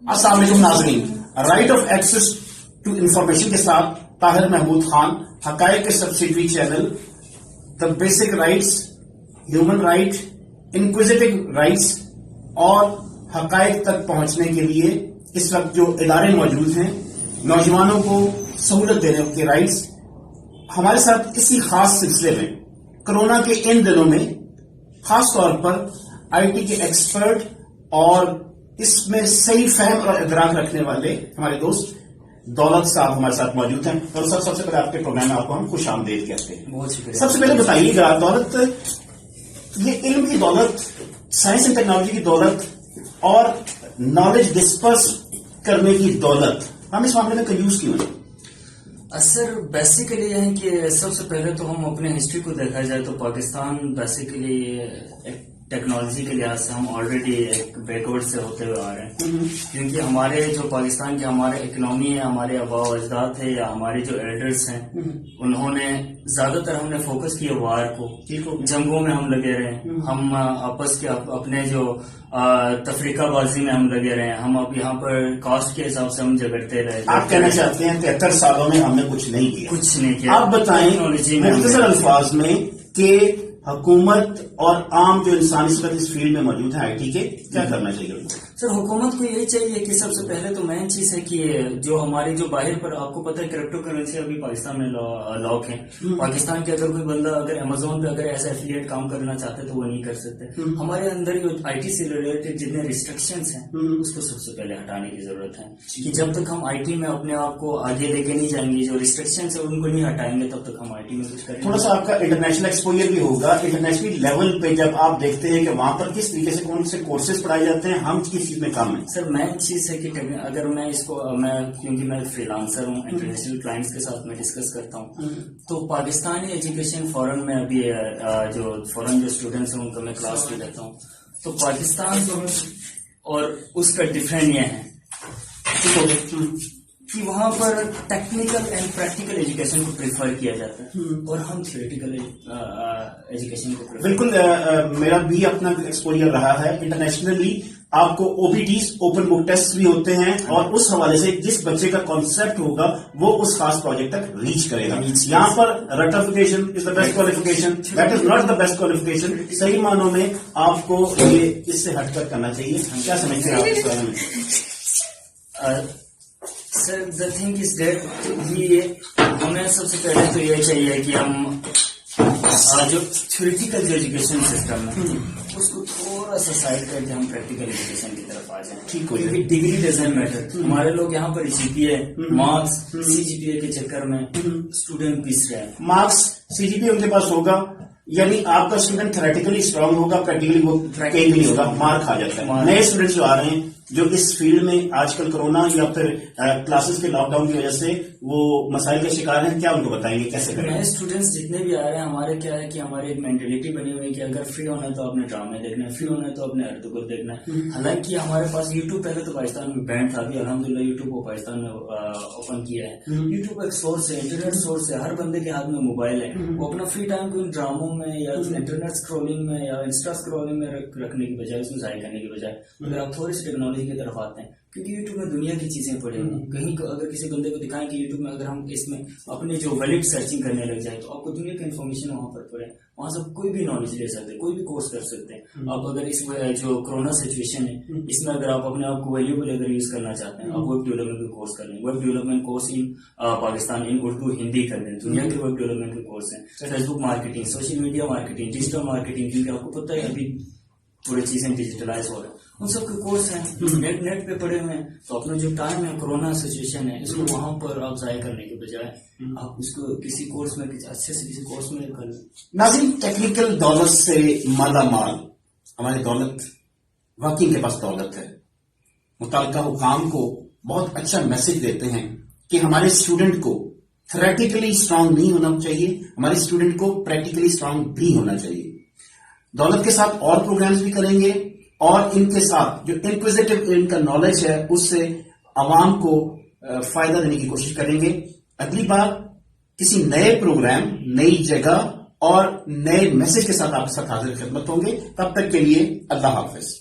السلام علیکم ناظرین، right of access to information کے ساتھ طاہر محمود خان، حقائق کے subsidiary channel the basic rights, human right, inquisitive rights اور حقائق تک پہنچنے کے لیے اس وقت جو ادارے موجود ہیں نوجوانوں کو سہولت دینے کے رائٹس، ہمارے ساتھ اسی خاص سلسلے میں کرونا کے ان دنوں میں خاص طور پر آئی ٹی کے ایکسپرٹ اور اس میں صحیح فہم اور ادراک رکھنے والے ہمارے دوست دولت صاحب ہمارے ساتھ موجود ہیں. اور سب سے پہلے آپ کے پروگرام میں آپ کو ہم خوش آمدید کہتے ہیں. بہت شکریہ. سب سے پہلے بتائیے گا دولت، یہ علم کی دولت، سائنس اینڈ ٹیکنالوجی کی دولت اور نالج ڈسپرس کرنے کی دولت، ہم اس معاملے میں کنجوس کیوں ہیں؟ سر بیسیکلی یہ ہے کہ سب سے پہلے تو ہم اپنے ہسٹری کو دیکھا جائے تو پاکستان بیسیکلی ٹیکنالوجی کے لحاظ سے ہم آلریڈی ایک بیکورڈ سے ہوتے ہوئے آ رہے ہیں، کیونکہ ہمارے جو پاکستان کے ہمارے اکنامی ہے، ہمارے آباء و اجداد ہے یا ہمارے جو ایلڈرس ہیں، انہوں نے زیادہ تر ہم نے فوکس کیا وار کو، جنگوں میں ہم لگے رہے، ہم آپس کے اپنے جو تفریقہ بازی میں ہم لگے رہے ہیں، ہم اب یہاں پر کاسٹ کے حساب سے ہم جھگڑتے رہے. آپ کہنا چاہتے ہیں 73 سالوں میں ہم نے کچھ نہیں کیا. آپ بتائیں مختصر الفاظ میں کہ حکومت اور عام جو انسان اس وقت اس فیلڈ میں موجود ہیں آئی ٹی کے، کیا کرنا چاہیے؟ سر حکومت کو یہی چاہیے کہ سب سے پہلے تو مین چیز ہے کہ جو ہماری جو باہر پر آپ کو پتہ ہے کرپٹو کرنسی ابھی پاکستان میں لاک ہے. پاکستان کے اگر کوئی بندہ اگر امیزون پہ اگر ایسا ایفیلیٹ کام کرنا چاہتے تو وہ نہیں کر سکتے. ہمارے اندر جو آئی ٹی سے ریلیٹڈ جتنے ریسٹرکشنس ہیں اس کو سب سے پہلے ہٹانے کی ضرورت ہے کہ جب تک ہم آئی ٹی میں اپنے آپ کو آگے لے کے نہیں جائیں گے، جو ریسٹرکشنس ہیں ان کو نہیں ہٹائیں گے، تب تک ہم آئی ٹی میں کچھ کریں گے. تھوڑا سا آپ کا انٹرنیشنل ایکسپوجر بھی ہوگا. انٹرنیشنل لیول پہ جب آپ دیکھتے ہیں کہ وہاں پر کس طریقے سے کون سے کورسز پڑھائے جاتے ہیں، ہم کس چیز میں کام ہیں؟ سر مین چیز ہے کہ اگر میں اس کو کیونکہ میں فری لانسر ہوں، انٹرنیشنل کلائنٹس کے ساتھ میں ڈسکس کرتا ہوں، تو پاکستانی ایجوکیشن فورن میں ابھی جو فورن جو اسٹوڈینٹس ہیں ان کا میں کلاس بھی لیتا ہوں، تو پاکستان اور اس کا ڈفرینٹ یہ ہے کہ وہاں پر ٹیکنیکل اینڈ پریکٹیکل ایجوکیشن کو پریفر کیا جاتا ہے اور ہم تھیوریٹیکل ایجوکیشن کو پریفر. بالکل میرا بھی اپنا ایکسپوجر رہا ہے. انٹرنیشنلی آپ کو O B Ts, open book test بھی ہوتے ہیں اور اس حوالے سے جس بچے کا کانسیپٹ ہوگا وہ اس خاص پروجیکٹ تک ریچ کرے گا. یہاں پر certification is the best qualification, that is not the best qualification. صحیح معنوں میں آپ کو یہ اس سے ہٹ کر کرنا چاہیے. کیا سمجھتے ہیں آپ اس بارے میں؟ سر دا تھنگ از دیٹ ہمیں سب سے پہلے تو یہ چاہیے کہ ہم جو تھیوریٹیکل جو ایجوکیشن سسٹم ہے اس کو تھوڑا سا سائڈ کر کے ہم پریکٹیکل ایجوکیشن کی طرف آ جائیں. کیونکہ ڈگری ڈزنٹ میٹر. ہمارے لوگ یہاں پر جی پی اے، مارکس، سی جی پی اے کے چکر میں اسٹوڈنٹ پیس رہے ہیں. مارکس، سی جی پی ان کے پاس ہوگا، یعنی آپ کا اسٹوڈنٹ تھیوریٹیکلی اسٹرانگ ہوگا، پریکٹیکلی وہ کہیں بھی نہیں ہوگا، مار کھا جاتا ہے. نئے اسٹوڈنٹ جو آ رہے ہیں جو اس فیلڈ میں آج کل کرونا یا پھر کلاسز کے لاک ڈاؤن کی وجہ سے وہ مسائل کا شکار ہیں، کیا ان کو بتائیں گے کیسے کریں؟ نئے اسٹوڈینٹس جتنے بھی آ رہے ہیں ہمارے کیا ہے کہ ہماری ایک مینٹلٹی بنی ہوئی ہے کہ اگر فری ہونا ہے تو اپنے ڈرامے دیکھنا ہے، فری ہونا ہے تو اپنے ارد گرد دیکھنا ہے. حالانکہ ہمارے پاس یوٹیوب پہلے تو پاکستان میں بینڈ تھا، ابھی الحمدللہ یوٹیوب کو پاکستان میں اوپن کیا ہے. یوٹیوب ایک سورس ہے، انٹرنیٹ سورس ہے، ہر بندے کے ہاتھ میں موبائل ہے. وہ اپنا فری ٹائم کو ان ڈراموں میں یا انٹرنیٹ اسکرولنگ میں یا انسٹا اسکرولنگ میں رکھنے کی بجائے، اس میں ضائع کرنے کی بجائے اگر آپ تھوڑی سی ٹیکنالوجی کی طرف آتے ہیں، کیونکہ یوٹیوب میں دنیا کی چیزیں پڑی ہیں. کہیں اگر کسی بندے کو دکھائیں کہ یوٹیوب میں اگر ہم اس میں اپنے جو ویلڈ سرچنگ کرنے لگ جائیں تو آپ کو دنیا کی انفارمیشن وہاں پر پڑے، وہاں سے کوئی بھی نالج لے سکتے، کوئی بھی کورس کر سکتے ہیں. آپ اگر اس جو کرونا سچویشن ہے اس میں اگر آپ اپنے آپ کو ویلیوبل اگر یوز کرنا چاہتے ہیں، آپ ویب ڈیولپمنٹ کا کورس کر لیں. Web development course in Pakistan in Urdu Hindi کر لیں. دنیا کے ویب ڈیولپمنٹ کے کورس ہیں، Facebook marketing, social media marketing, digital marketing, کیونکہ آپ کو پتہ ہے ابھی پوری چیزیں ڈیجیٹلائز ہو رہے ہیں، ان سب کے کورس ہیں نیٹ پہ پڑے ہوئے ہیں. تو اپنا جو ٹائم ہے کرونا سچویشن ہے اس کو وہاں پر آپ ضائع کرنے کے بجائے آپ اس کو کسی کورس میں اچھے سے کسی کورس میں کر لیں. ناظرین، ٹیکنیکل دولت سے مالا مال ہماری دولت، واقعی ان کے پاس دولت ہے. متعلقہ حکام کو بہت اچھا میسج دیتے ہیں کہ ہمارے اسٹوڈنٹ کو تھیوریٹیکلی اسٹرانگ نہیں ہونا چاہیے، ہمارے اسٹوڈنٹ کو پریکٹیکلی اسٹرانگ بھی ہونا چاہیے. دولت کے ساتھ اور پروگرامز بھی کریں گے اور ان کے ساتھ جو انکوزیٹو ان کا نالج ہے اس سے عوام کو فائدہ دینے کی کوشش کریں گے. اگلی بار کسی نئے پروگرام، نئی جگہ اور نئے میسج کے ساتھ آپ کے ساتھ حاضر خدمت ہوں گے. تب تک کے لیے اللہ حافظ.